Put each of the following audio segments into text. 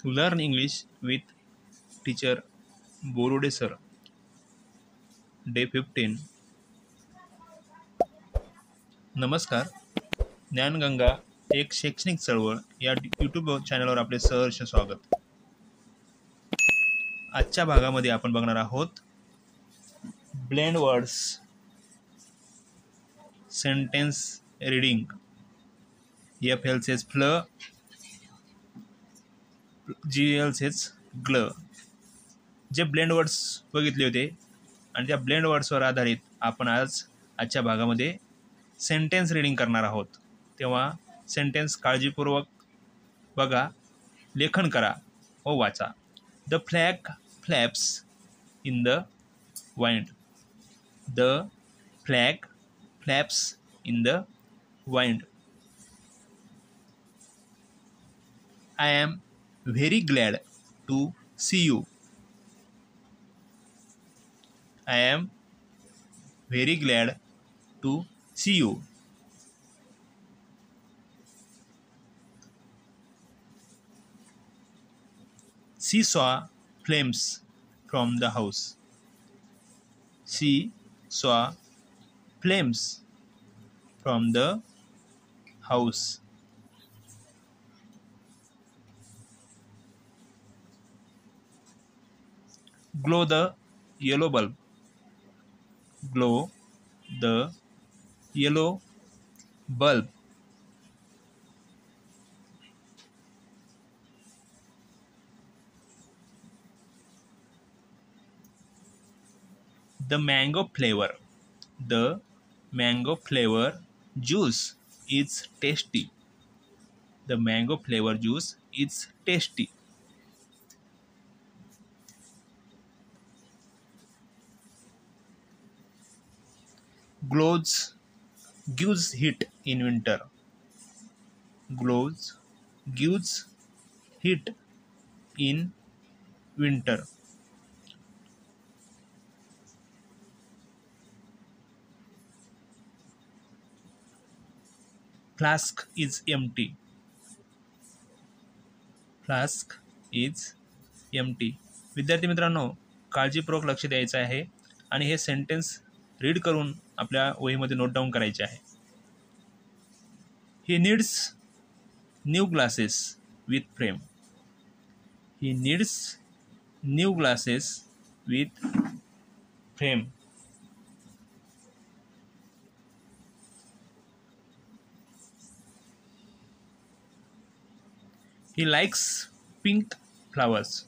Learn English with teacher Borode sir. Day 15. नमस्कार. ज्ञानगंगा एक शैक्षणिक चळवळ या यूट्यूब चॅनलवर आपले सहर्ष स्वागत. आजच्या भागामध्ये आपण बघणार आहोत blend words, sentence reading. F L says fl, G L says gl. जे ब्लेंड वर्ड्स बघितले होते आणि त्या ब्लेंड वर्ड्सवर आधारित आपण आजच्या भागामध्ये सेंटेन्स रीडिंग करणार आहोत. तेव्हा सेंटेन्स काळजीपूर्वक बघा, लेखन करा व वाचा. The flag flaps in the wind. The flag flaps in the wind. I am very glad to see you. I am very glad to see you. She saw flames from the house. She saw flames from the house. Glow the yellow bulb. Glow the yellow bulb. The mango flavor. The mango flavor juice is tasty. The mango flavor juice is tasty. Gloves gives heat in winter. Gloves gives heat in winter. Flask is empty. Flask is empty. विद्यार्थी मित्रांनो, काळजीपूर्वक लक्ष द्यायचं आहे आणि हे sentence read करून आपल्या वहीमध्ये note down करायचे आहे. He needs new glasses with frame. He needs new glasses with frame. He likes pink flowers.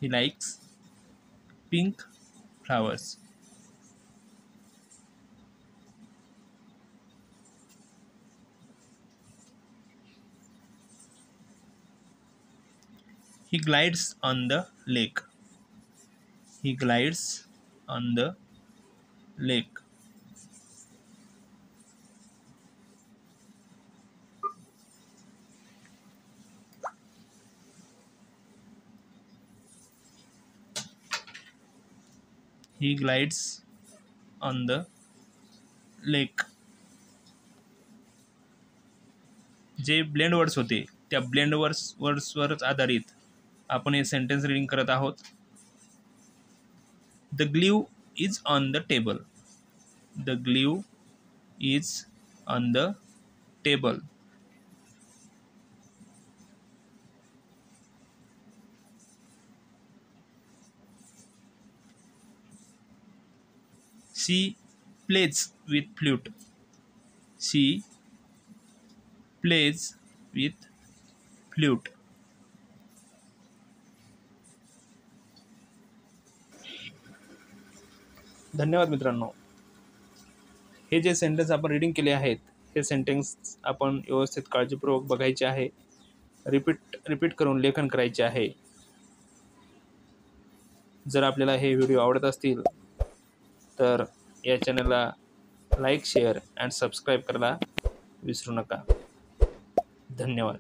He likes pink flowers. He glides on the lake. He glides on the lake. He glides on the lake. J blend words होते त्या blend वर्ड्सवरच आधारित आपण हे sentence reading करत आहोत. The glue is on the table. The glue is on the table. She plays with flute. She plays with flute. धन्यवाद मित्रांनो. हे जे sentence आपण reading केले आहेत हे सेंटेन्स आपण व्यवस्थित काळजीपूर्वक बघायचे आहे. रिपीट करून लेखन करायचे आहे. जर आपल्याला हे व्हिडिओ आवडत असतील तर या चॅनलला लाईक, शेअर अँड सबस्क्राईब करायला विसरू नका. धन्यवाद.